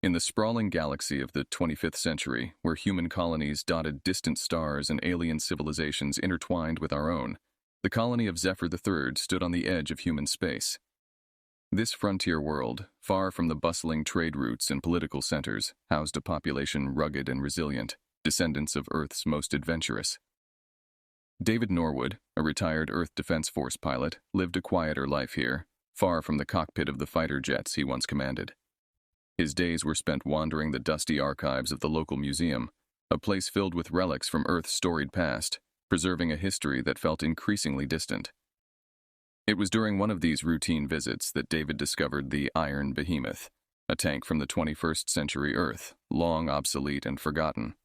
In the sprawling galaxy of the 25th century, where human colonies dotted distant stars and alien civilizations intertwined with our own, the colony of Zephyr III stood on the edge of human space. This frontier world, far from the bustling trade routes and political centers, housed a population rugged and resilient, descendants of Earth's most adventurous. David Norwood, a retired Earth Defense Force pilot, lived a quieter life here, far from the cockpit of the fighter jets he once commanded. His days were spent wandering the dusty archives of the local museum, a place filled with relics from Earth's storied past, preserving a history that felt increasingly distant. It was during one of these routine visits that David discovered the Iron Behemoth, a tank from the 21st century Earth, long obsolete and forgotten.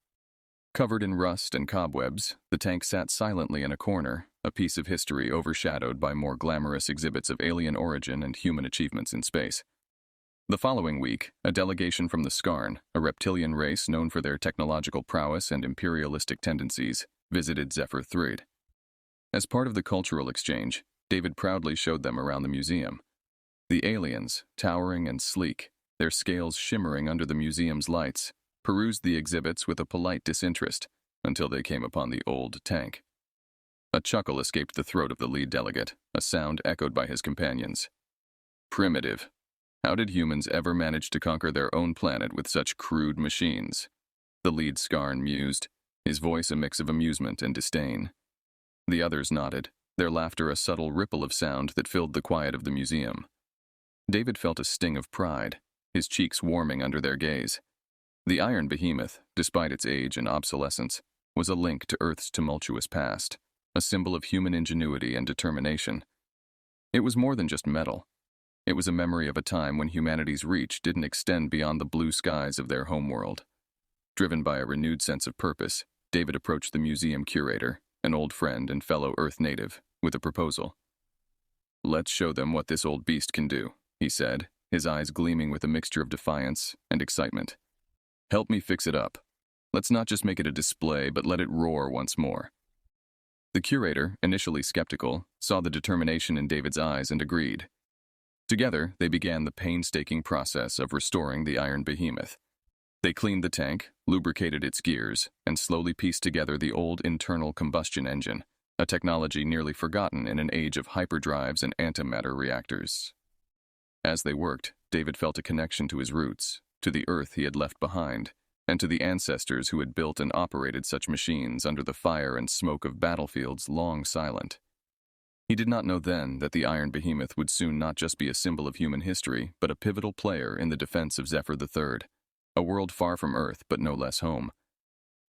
Covered in rust and cobwebs, the tank sat silently in a corner, a piece of history overshadowed by more glamorous exhibits of alien origin and human achievements in space. The following week, a delegation from the Skarn, a reptilian race known for their technological prowess and imperialistic tendencies, visited Zephyr III. As part of the cultural exchange, David proudly showed them around the museum. The aliens, towering and sleek, their scales shimmering under the museum's lights, perused the exhibits with a polite disinterest until they came upon the old tank. A chuckle escaped the throat of the lead delegate, a sound echoed by his companions. Primitive. How did humans ever manage to conquer their own planet with such crude machines? The lead Skarn mused, his voice a mix of amusement and disdain. The others nodded, their laughter a subtle ripple of sound that filled the quiet of the museum. David felt a sting of pride, his cheeks warming under their gaze. The Iron Behemoth, despite its age and obsolescence, was a link to Earth's tumultuous past, a symbol of human ingenuity and determination. It was more than just metal. It was a memory of a time when humanity's reach didn't extend beyond the blue skies of their homeworld. Driven by a renewed sense of purpose, David approached the museum curator, an old friend and fellow Earth native, with a proposal. "Let's show them what this old beast can do," he said, his eyes gleaming with a mixture of defiance and excitement. "Help me fix it up. Let's not just make it a display, but let it roar once more." The curator, initially skeptical, saw the determination in David's eyes and agreed. Together, they began the painstaking process of restoring the Iron Behemoth. They cleaned the tank, lubricated its gears, and slowly pieced together the old internal combustion engine, a technology nearly forgotten in an age of hyperdrives and antimatter reactors. As they worked, David felt a connection to his roots, to the Earth he had left behind, and to the ancestors who had built and operated such machines under the fire and smoke of battlefields long silent. He did not know then that the Iron Behemoth would soon not just be a symbol of human history, but a pivotal player in the defense of Zephyr III, a world far from Earth but no less home.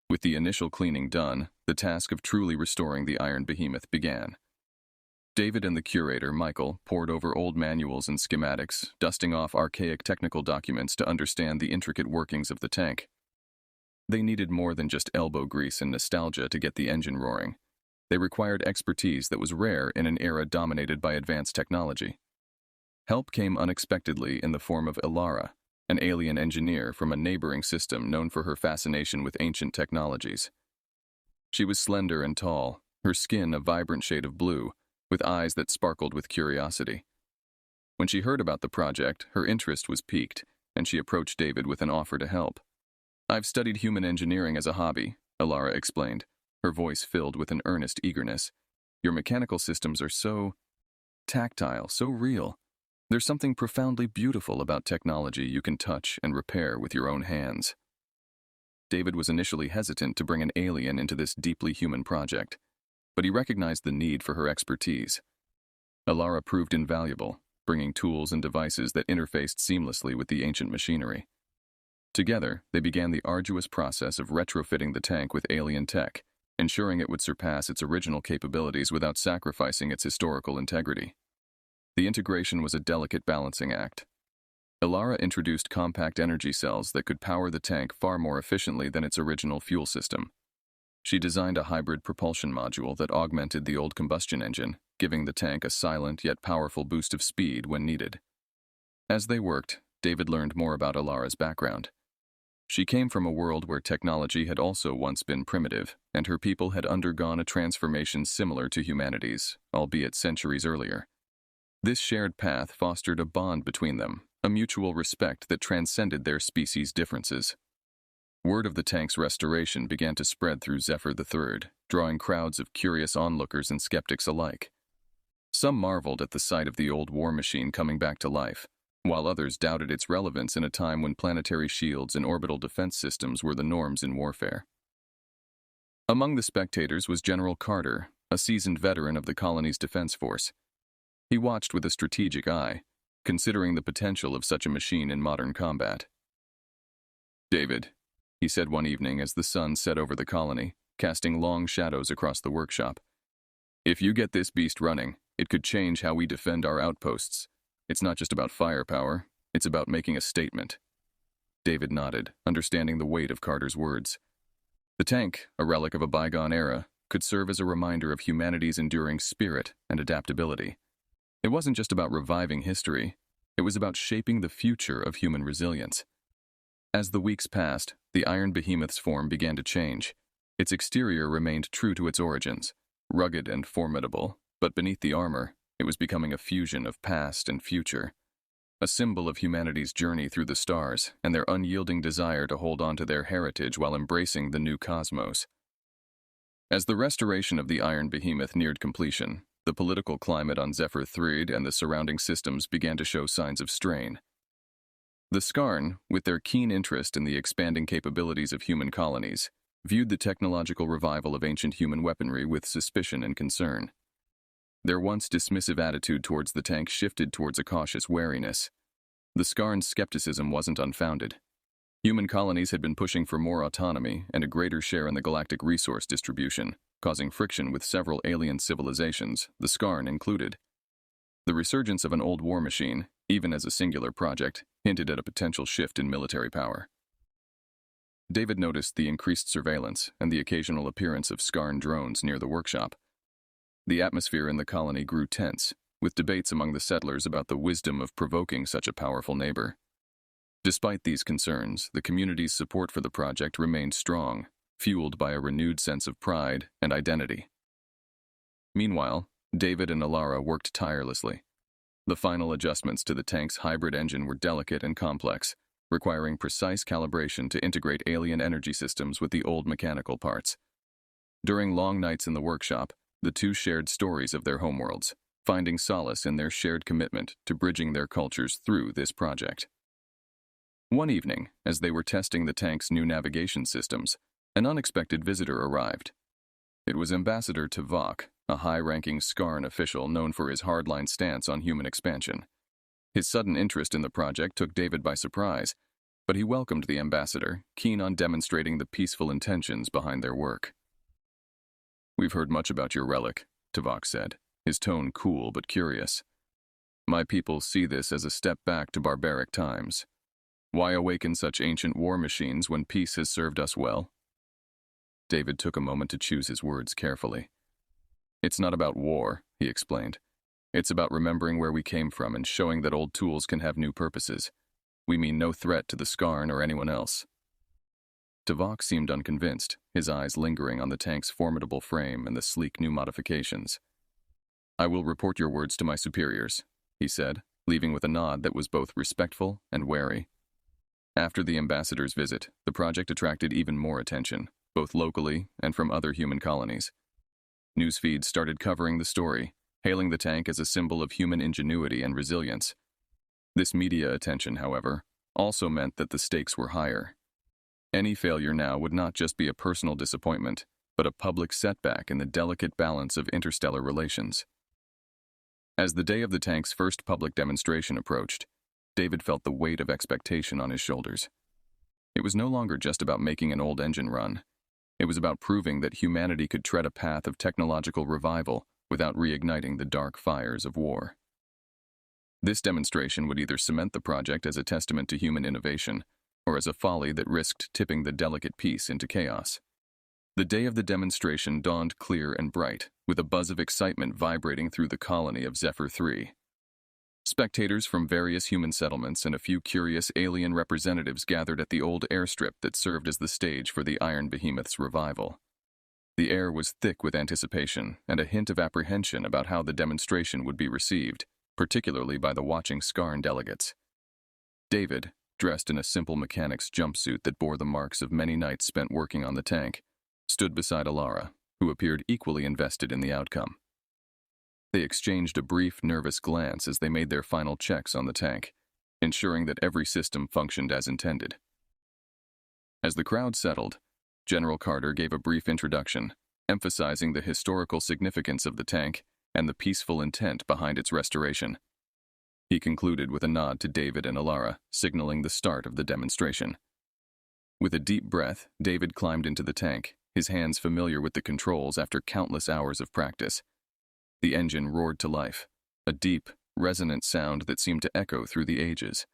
With the initial cleaning done, the task of truly restoring the Iron Behemoth began. David and the curator, Michael, pored over old manuals and schematics, dusting off archaic technical documents to understand the intricate workings of the tank. They needed more than just elbow grease and nostalgia to get the engine roaring. They required expertise that was rare in an era dominated by advanced technology. Help came unexpectedly in the form of Ilara, an alien engineer from a neighboring system known for her fascination with ancient technologies. She was slender and tall, her skin a vibrant shade of blue, with eyes that sparkled with curiosity. When she heard about the project, her interest was piqued, and she approached David with an offer to help. "I've studied human engineering as a hobby," Ilara explained, her voice filled with an earnest eagerness. "Your mechanical systems are so tactile, so real. There's something profoundly beautiful about technology you can touch and repair with your own hands." David was initially hesitant to bring an alien into this deeply human project, but he recognized the need for her expertise. Ilara proved invaluable, bringing tools and devices that interfaced seamlessly with the ancient machinery. Together, they began the arduous process of retrofitting the tank with alien tech, ensuring it would surpass its original capabilities without sacrificing its historical integrity. The integration was a delicate balancing act. Ilara introduced compact energy cells that could power the tank far more efficiently than its original fuel system. She designed a hybrid propulsion module that augmented the old combustion engine, giving the tank a silent yet powerful boost of speed when needed. As they worked, David learned more about Ilara's background. She came from a world where technology had also once been primitive, and her people had undergone a transformation similar to humanity's, albeit centuries earlier. This shared path fostered a bond between them, a mutual respect that transcended their species' differences. Word of the tank's restoration began to spread through Zephyr III, drawing crowds of curious onlookers and skeptics alike. Some marveled at the sight of the old war machine coming back to life, while others doubted its relevance in a time when planetary shields and orbital defense systems were the norms in warfare. Among the spectators was General Carter, a seasoned veteran of the colony's defense force. He watched with a strategic eye, considering the potential of such a machine in modern combat. "David," he said one evening as the sun set over the colony, casting long shadows across the workshop, "if you get this beast running, it could change how we defend our outposts. It's not just about firepower, it's about making a statement." David nodded, understanding the weight of Carter's words. The tank, a relic of a bygone era, could serve as a reminder of humanity's enduring spirit and adaptability. It wasn't just about reviving history, it was about shaping the future of human resilience. As the weeks passed, the Iron Behemoth's form began to change. Its exterior remained true to its origins, rugged and formidable, but beneath the armor, it was becoming a fusion of past and future, a symbol of humanity's journey through the stars and their unyielding desire to hold on to their heritage while embracing the new cosmos. As the restoration of the Iron Behemoth neared completion, the political climate on Zephyr III and the surrounding systems began to show signs of strain. The Skarn, with their keen interest in the expanding capabilities of human colonies, viewed the technological revival of ancient human weaponry with suspicion and concern. Their once dismissive attitude towards the tank shifted towards a cautious wariness. The Skarn's skepticism wasn't unfounded. Human colonies had been pushing for more autonomy and a greater share in the galactic resource distribution, causing friction with several alien civilizations, the Skarn included. The resurgence of an old war machine, even as a singular project, hinted at a potential shift in military power. David noticed the increased surveillance and the occasional appearance of Skarn drones near the workshop. The atmosphere in the colony grew tense, with debates among the settlers about the wisdom of provoking such a powerful neighbor. Despite these concerns, the community's support for the project remained strong, fueled by a renewed sense of pride and identity. Meanwhile, David and Alara worked tirelessly. The final adjustments to the tank's hybrid engine were delicate and complex, requiring precise calibration to integrate alien energy systems with the old mechanical parts. During long nights in the workshop, the two shared stories of their homeworlds, finding solace in their shared commitment to bridging their cultures through this project. One evening, as they were testing the tank's new navigation systems, an unexpected visitor arrived. It was Ambassador Tuvok, a high-ranking Skarn official known for his hardline stance on human expansion. His sudden interest in the project took David by surprise, but he welcomed the ambassador, keen on demonstrating the peaceful intentions behind their work. "We've heard much about your relic," Tuvok said, his tone cool but curious. "My people see this as a step back to barbaric times. Why awaken such ancient war machines when peace has served us well?" David took a moment to choose his words carefully. "It's not about war," he explained. "It's about remembering where we came from and showing that old tools can have new purposes. We mean no threat to the Skarn or anyone else." Tuvok seemed unconvinced, his eyes lingering on the tank's formidable frame and the sleek new modifications. "I will report your words to my superiors," he said, leaving with a nod that was both respectful and wary. After the ambassador's visit, the project attracted even more attention, both locally and from other human colonies. News feeds started covering the story, hailing the tank as a symbol of human ingenuity and resilience. This media attention, however, also meant that the stakes were higher. Any failure now would not just be a personal disappointment, but a public setback in the delicate balance of interstellar relations. As the day of the tank's first public demonstration approached, David felt the weight of expectation on his shoulders. It was no longer just about making an old engine run. It was about proving that humanity could tread a path of technological revival without reigniting the dark fires of war. This demonstration would either cement the project as a testament to human innovation, or as a folly that risked tipping the delicate peace into chaos. The day of the demonstration dawned clear and bright, with a buzz of excitement vibrating through the colony of Zephyr III. Spectators from various human settlements and a few curious alien representatives gathered at the old airstrip that served as the stage for the Iron Behemoth's revival. The air was thick with anticipation and a hint of apprehension about how the demonstration would be received, particularly by the watching Skarn delegates. David, dressed in a simple mechanic's jumpsuit that bore the marks of many nights spent working on the tank, stood beside Alara, who appeared equally invested in the outcome. They exchanged a brief, nervous glance as they made their final checks on the tank, ensuring that every system functioned as intended. As the crowd settled, General Carter gave a brief introduction, emphasizing the historical significance of the tank and the peaceful intent behind its restoration. He concluded with a nod to David and Alara, signaling the start of the demonstration. With a deep breath, David climbed into the tank, his hands familiar with the controls after countless hours of practice. The engine roared to life, a deep, resonant sound that seemed to echo through the ages.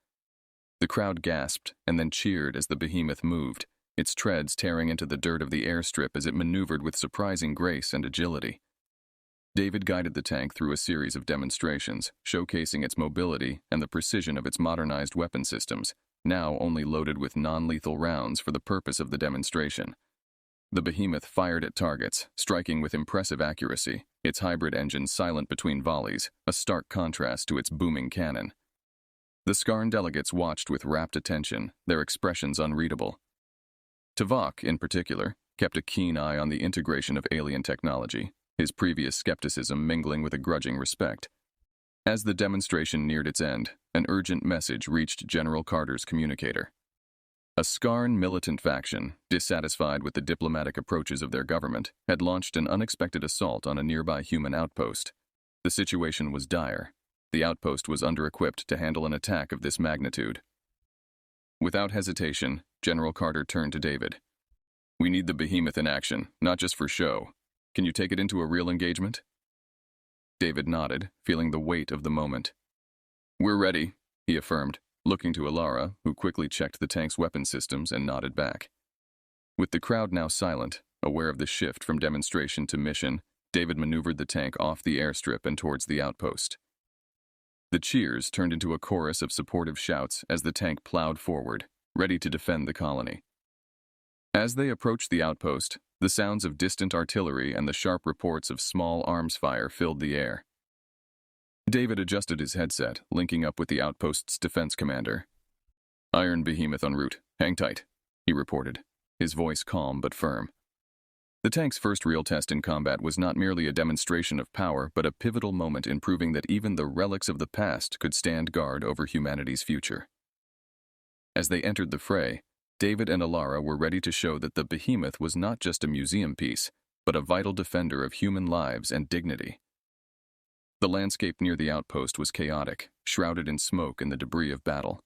The crowd gasped and then cheered as the Behemoth moved, its treads tearing into the dirt of the airstrip as it maneuvered with surprising grace and agility. David guided the tank through a series of demonstrations, showcasing its mobility and the precision of its modernized weapon systems, now only loaded with non-lethal rounds for the purpose of the demonstration. The Behemoth fired at targets, striking with impressive accuracy, its hybrid engine silent between volleys, a stark contrast to its booming cannon. The Skarn delegates watched with rapt attention, their expressions unreadable. Tuvok, in particular, kept a keen eye on the integration of alien technology, his previous skepticism mingling with a grudging respect. As the demonstration neared its end, an urgent message reached General Carter's communicator. A Skarn militant faction, dissatisfied with the diplomatic approaches of their government, had launched an unexpected assault on a nearby human outpost. The situation was dire. The outpost was under-equipped to handle an attack of this magnitude. Without hesitation, General Carter turned to David. "We need the Behemoth in action, not just for show. Can you take it into a real engagement?" David nodded, feeling the weight of the moment. "We're ready," he affirmed, looking to Alara, who quickly checked the tank's weapon systems and nodded back. With the crowd now silent, aware of the shift from demonstration to mission, David maneuvered the tank off the airstrip and towards the outpost. The cheers turned into a chorus of supportive shouts as the tank plowed forward, ready to defend the colony. As they approached the outpost, the sounds of distant artillery and the sharp reports of small arms fire filled the air. David adjusted his headset, linking up with the outpost's defense commander. "Iron Behemoth en route. Hang tight," he reported, his voice calm but firm. The tank's first real test in combat was not merely a demonstration of power, but a pivotal moment in proving that even the relics of the past could stand guard over humanity's future. As they entered the fray, David and Alara were ready to show that the Behemoth was not just a museum piece, but a vital defender of human lives and dignity. The landscape near the outpost was chaotic, shrouded in smoke and the debris of battle.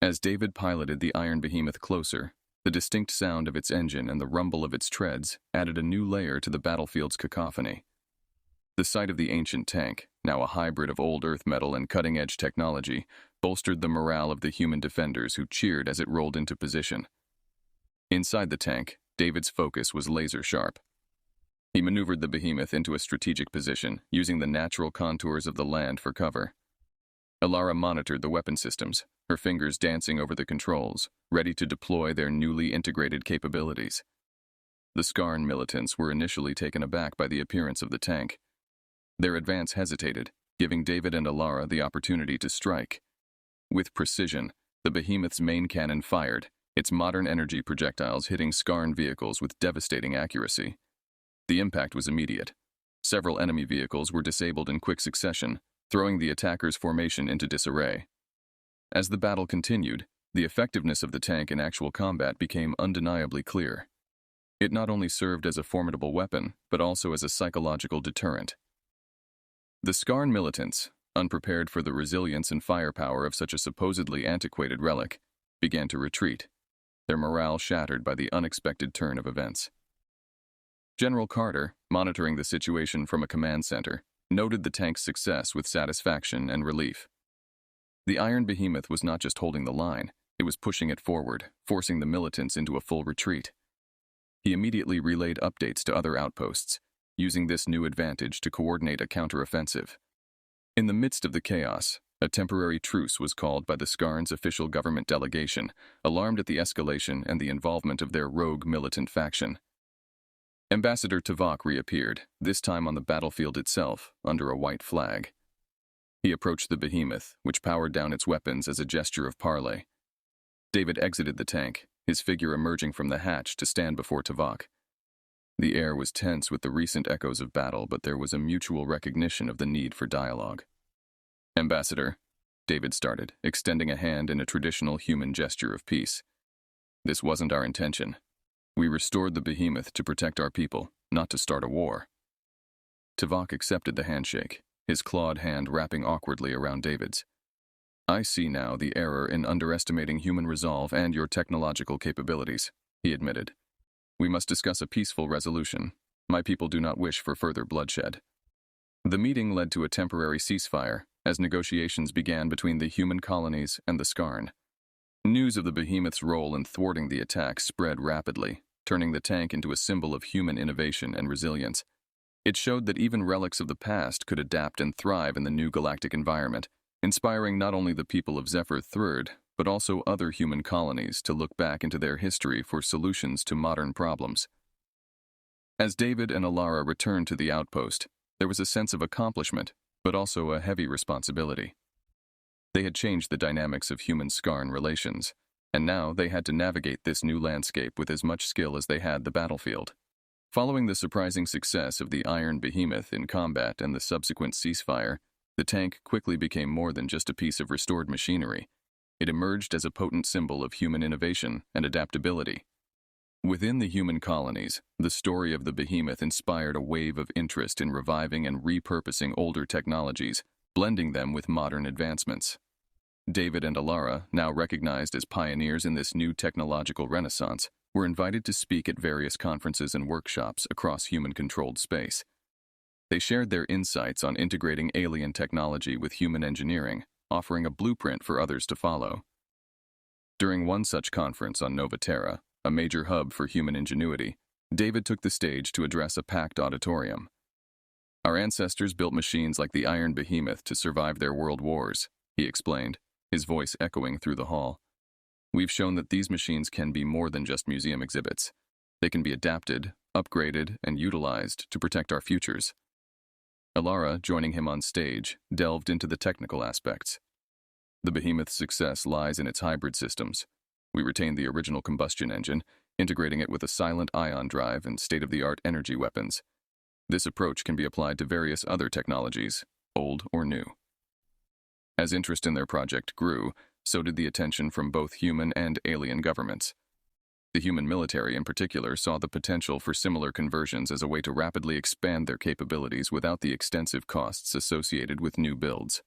As David piloted the Iron Behemoth closer, the distinct sound of its engine and the rumble of its treads added a new layer to the battlefield's cacophony. The sight of the ancient tank, now a hybrid of old Earth metal and cutting-edge technology, bolstered the morale of the human defenders who cheered as it rolled into position. Inside the tank, David's focus was laser-sharp. He maneuvered the Behemoth into a strategic position, using the natural contours of the land for cover. Alara monitored the weapon systems, her fingers dancing over the controls, ready to deploy their newly integrated capabilities. The Skarn militants were initially taken aback by the appearance of the tank. Their advance hesitated, giving David and Alara the opportunity to strike. With precision, the Behemoth's main cannon fired, its modern energy projectiles hitting Skarn vehicles with devastating accuracy. The impact was immediate. Several enemy vehicles were disabled in quick succession, throwing the attackers' formation into disarray. As the battle continued, the effectiveness of the tank in actual combat became undeniably clear. It not only served as a formidable weapon, but also as a psychological deterrent. The Skarn militants, unprepared for the resilience and firepower of such a supposedly antiquated relic, began to retreat, their morale shattered by the unexpected turn of events. General Carter, monitoring the situation from a command center, noted the tank's success with satisfaction and relief. The Iron Behemoth was not just holding the line, it was pushing it forward, forcing the militants into a full retreat. He immediately relayed updates to other outposts, using this new advantage to coordinate a counteroffensive. In the midst of the chaos, a temporary truce was called by the Skarn's official government delegation, alarmed at the escalation and the involvement of their rogue militant faction. Ambassador Tuvok reappeared, this time on the battlefield itself, under a white flag. He approached the Behemoth, which powered down its weapons as a gesture of parley. David exited the tank, his figure emerging from the hatch to stand before Tuvok. The air was tense with the recent echoes of battle, but there was a mutual recognition of the need for dialogue. "Ambassador," David started, extending a hand in a traditional human gesture of peace. "This wasn't our intention. We restored the Behemoth to protect our people, not to start a war." Tuvok accepted the handshake, his clawed hand wrapping awkwardly around David's. "I see now the error in underestimating human resolve and your technological capabilities," he admitted. "We must discuss a peaceful resolution. My people do not wish for further bloodshed." The meeting led to a temporary ceasefire as negotiations began between the human colonies and the Skarn. News of the Behemoth's role in thwarting the attack spread rapidly, turning the tank into a symbol of human innovation and resilience. It showed that even relics of the past could adapt and thrive in the new galactic environment, inspiring not only the people of Zephyr III, but also other human colonies to look back into their history for solutions to modern problems. As David and Alara returned to the outpost, there was a sense of accomplishment, but also a heavy responsibility. They had changed the dynamics of human-Skarn relations, and now they had to navigate this new landscape with as much skill as they had the battlefield. Following the surprising success of the Iron Behemoth in combat and the subsequent ceasefire, the tank quickly became more than just a piece of restored machinery. It emerged as a potent symbol of human innovation and adaptability. Within the human colonies, the story of the Behemoth inspired a wave of interest in reviving and repurposing older technologies, blending them with modern advancements. David and Alara, now recognized as pioneers in this new technological renaissance, were invited to speak at various conferences and workshops across human-controlled space. They shared their insights on integrating alien technology with human engineering, offering a blueprint for others to follow. During one such conference on Nova Terra, a major hub for human ingenuity, David took the stage to address a packed auditorium. "Our ancestors built machines like the Iron Behemoth to survive their world wars," he explained, his voice echoing through the hall. "We've shown that these machines can be more than just museum exhibits. They can be adapted, upgraded, and utilized to protect our futures." Alara, joining him on stage, delved into the technical aspects. "The Behemoth's success lies in its hybrid systems. We retained the original combustion engine, integrating it with a silent ion drive and state-of-the-art energy weapons. This approach can be applied to various other technologies, old or new." As interest in their project grew, so did the attention from both human and alien governments. The human military in particular saw the potential for similar conversions as a way to rapidly expand their capabilities without the extensive costs associated with new builds.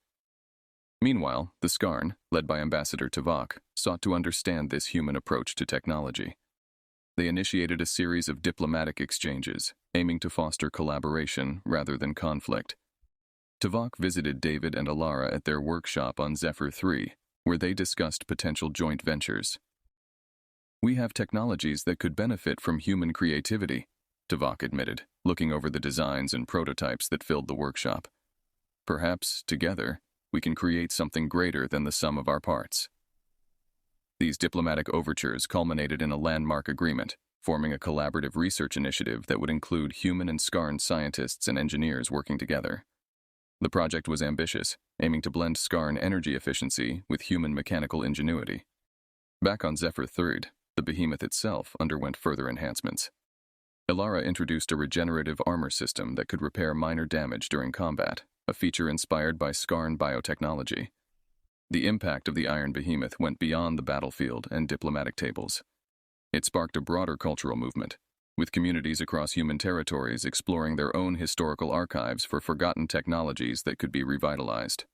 Meanwhile, the Skarn, led by Ambassador Tuvok, sought to understand this human approach to technology. They initiated a series of diplomatic exchanges, aiming to foster collaboration rather than conflict. Tuvok visited David and Alara at their workshop on Zephyr III, where they discussed potential joint ventures. "We have technologies that could benefit from human creativity," Tuvok admitted, looking over the designs and prototypes that filled the workshop. "Perhaps, together, we can create something greater than the sum of our parts." These diplomatic overtures culminated in a landmark agreement, forming a collaborative research initiative that would include human and Skarn scientists and engineers working together. The project was ambitious, aiming to blend Skarn energy efficiency with human mechanical ingenuity. Back on Zephyr III, the Behemoth itself underwent further enhancements. Alara introduced a regenerative armor system that could repair minor damage during combat, a feature inspired by Skarn biotechnology. The impact of the Iron Behemoth went beyond the battlefield and diplomatic tables. It sparked a broader cultural movement, with communities across human territories exploring their own historical archives for forgotten technologies that could be revitalized.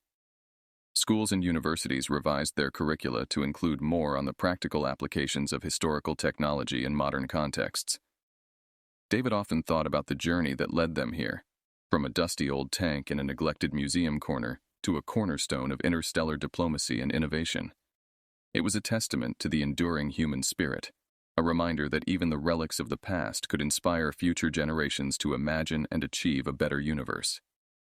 Schools and universities revised their curricula to include more on the practical applications of historical technology in modern contexts. David often thought about the journey that led them here, from a dusty old tank in a neglected museum corner to a cornerstone of interstellar diplomacy and innovation. It was a testament to the enduring human spirit, a reminder that even the relics of the past could inspire future generations to imagine and achieve a better universe.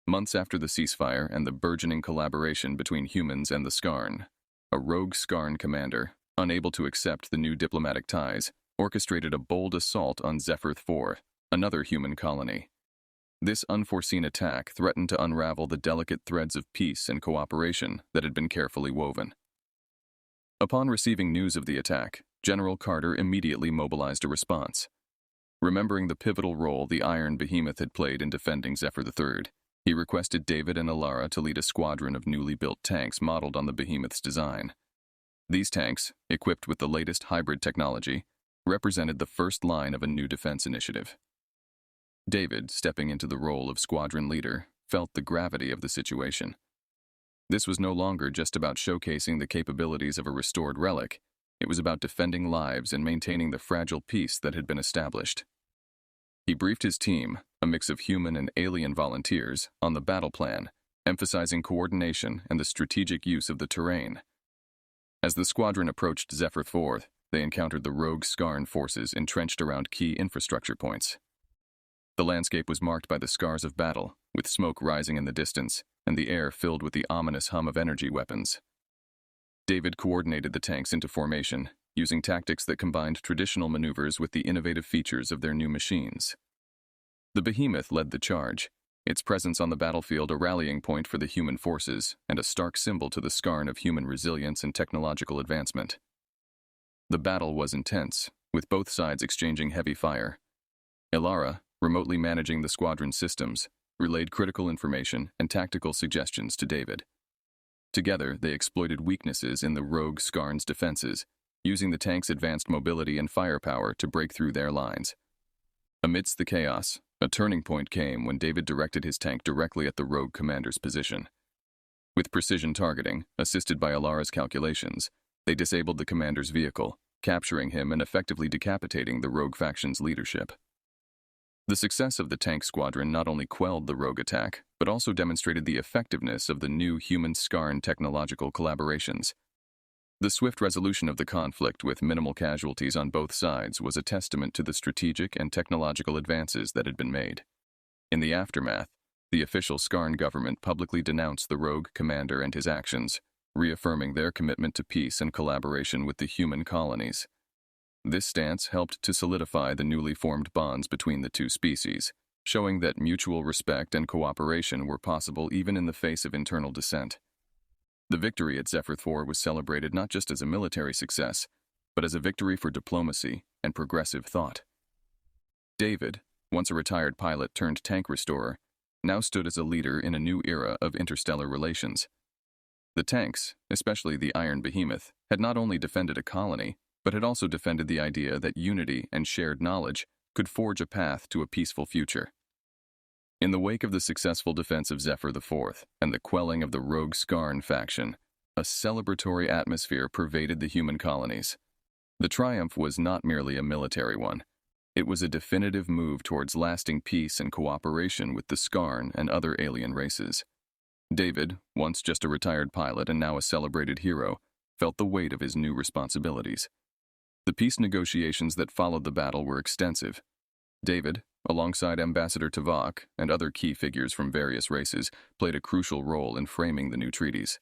Months after the ceasefire and the burgeoning collaboration between humans and the Skarn, a rogue Skarn commander, unable to accept the new diplomatic ties, orchestrated a bold assault on Zephyr IV, another human colony. This unforeseen attack threatened to unravel the delicate threads of peace and cooperation that had been carefully woven. Upon receiving news of the attack, General Carter immediately mobilized a response. Remembering the pivotal role the Iron Behemoth had played in defending Zephyr III, he requested David and Alara to lead a squadron of newly built tanks modeled on the Behemoth's design. These tanks, equipped with the latest hybrid technology, represented the first line of a new defense initiative. David, stepping into the role of squadron leader, felt the gravity of the situation. This was no longer just about showcasing the capabilities of a restored relic. It was about defending lives and maintaining the fragile peace that had been established. He briefed his team, a mix of human and alien volunteers, on the battle plan, emphasizing coordination and the strategic use of the terrain. As the squadron approached Zephyr IV, they encountered the rogue Skarn forces entrenched around key infrastructure points. The landscape was marked by the scars of battle, with smoke rising in the distance, and the air filled with the ominous hum of energy weapons. David coordinated the tanks into formation, using tactics that combined traditional maneuvers with the innovative features of their new machines. The Behemoth led the charge, its presence on the battlefield a rallying point for the human forces and a stark symbol to the Skarn of human resilience and technological advancement. The battle was intense, with both sides exchanging heavy fire. Alara, remotely managing the squadron systems, relayed critical information and tactical suggestions to David. Together, they exploited weaknesses in the rogue Skarn's defenses, using the tank's advanced mobility and firepower to break through their lines. Amidst the chaos, a turning point came when David directed his tank directly at the rogue commander's position. With precision targeting, assisted by Alara's calculations, they disabled the commander's vehicle, capturing him and effectively decapitating the rogue faction's leadership. The success of the tank squadron not only quelled the rogue attack, but also demonstrated the effectiveness of the new human-Skarn technological collaborations. The swift resolution of the conflict with minimal casualties on both sides was a testament to the strategic and technological advances that had been made. In the aftermath, the official Skarn government publicly denounced the rogue commander and his actions, reaffirming their commitment to peace and collaboration with the human colonies. This stance helped to solidify the newly formed bonds between the two species, showing that mutual respect and cooperation were possible even in the face of internal dissent. The victory at Zephyr IV was celebrated not just as a military success, but as a victory for diplomacy and progressive thought. David, once a retired pilot turned tank restorer, now stood as a leader in a new era of interstellar relations. The tanks, especially the Iron Behemoth, had not only defended a colony, but had also defended the idea that unity and shared knowledge could forge a path to a peaceful future. In the wake of the successful defense of Zephyr IV and the quelling of the rogue Skarn faction, a celebratory atmosphere pervaded the human colonies. The triumph was not merely a military one. It was a definitive move towards lasting peace and cooperation with the Skarn and other alien races. David, once just a retired pilot and now a celebrated hero, felt the weight of his new responsibilities. The peace negotiations that followed the battle were extensive. David, alongside Ambassador Tavok and other key figures from various races, played a crucial role in framing the new treaties.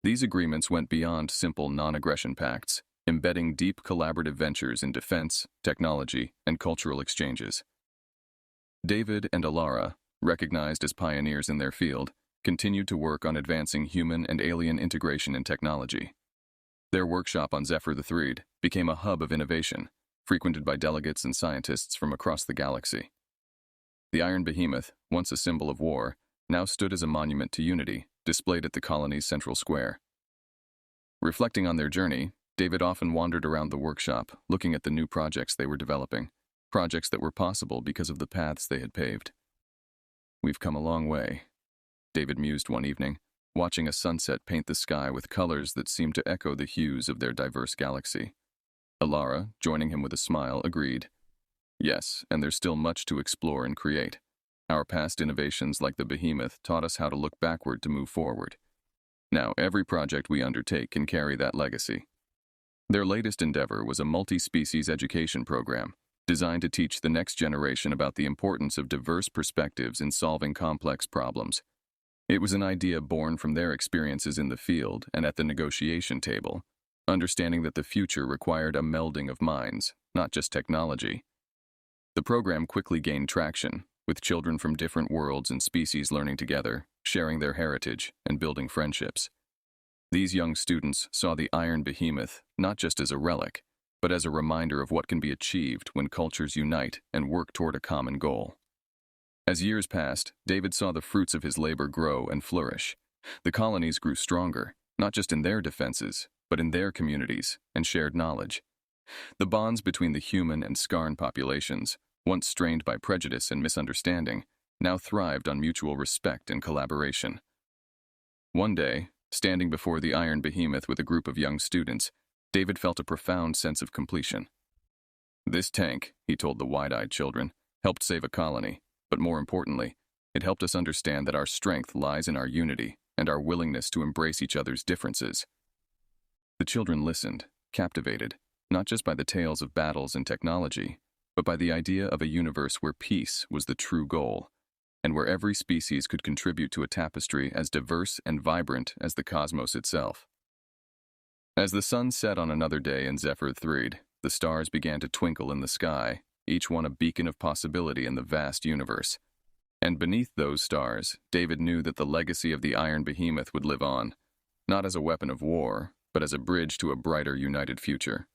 These agreements went beyond simple non-aggression pacts, embedding deep collaborative ventures in defense, technology, and cultural exchanges. David and Alara, recognized as pioneers in their field, continued to work on advancing human and alien integration in technology. Their workshop on Zephyr III became a hub of innovation, frequented by delegates and scientists from across the galaxy. The Iron Behemoth, once a symbol of war, now stood as a monument to unity, displayed at the colony's central square. Reflecting on their journey, David often wandered around the workshop, looking at the new projects they were developing, projects that were possible because of the paths they had paved. "We've come a long way," David mused one evening, watching a sunset paint the sky with colors that seemed to echo the hues of their diverse galaxy. Alara, joining him with a smile, agreed. "Yes, and there's still much to explore and create. Our past innovations like the Behemoth taught us how to look backward to move forward. Now, every project we undertake can carry that legacy." Their latest endeavor was a multi-species education program designed to teach the next generation about the importance of diverse perspectives in solving complex problems. It was an idea born from their experiences in the field and at the negotiation table, understanding that the future required a melding of minds, not just technology. The program quickly gained traction, with children from different worlds and species learning together, sharing their heritage, and building friendships. These young students saw the Iron Behemoth not just as a relic, but as a reminder of what can be achieved when cultures unite and work toward a common goal. As years passed, David saw the fruits of his labor grow and flourish. The colonies grew stronger, not just in their defenses, but in their communities and shared knowledge. The bonds between the human and Skarn populations, once strained by prejudice and misunderstanding, now thrived on mutual respect and collaboration. One day, standing before the Iron Behemoth with a group of young students, David felt a profound sense of completion. This tank, he told the wide-eyed children, helped save a colony, but more importantly, it helped us understand that our strength lies in our unity and our willingness to embrace each other's differences. The children listened, captivated, not just by the tales of battles and technology, but by the idea of a universe where peace was the true goal, and where every species could contribute to a tapestry as diverse and vibrant as the cosmos itself. As the sun set on another day in Zephyr 3, the stars began to twinkle in the sky, each one a beacon of possibility in the vast universe. And beneath those stars, David knew that the legacy of the Iron Behemoth would live on, not as a weapon of war, but as a bridge to a brighter, united future.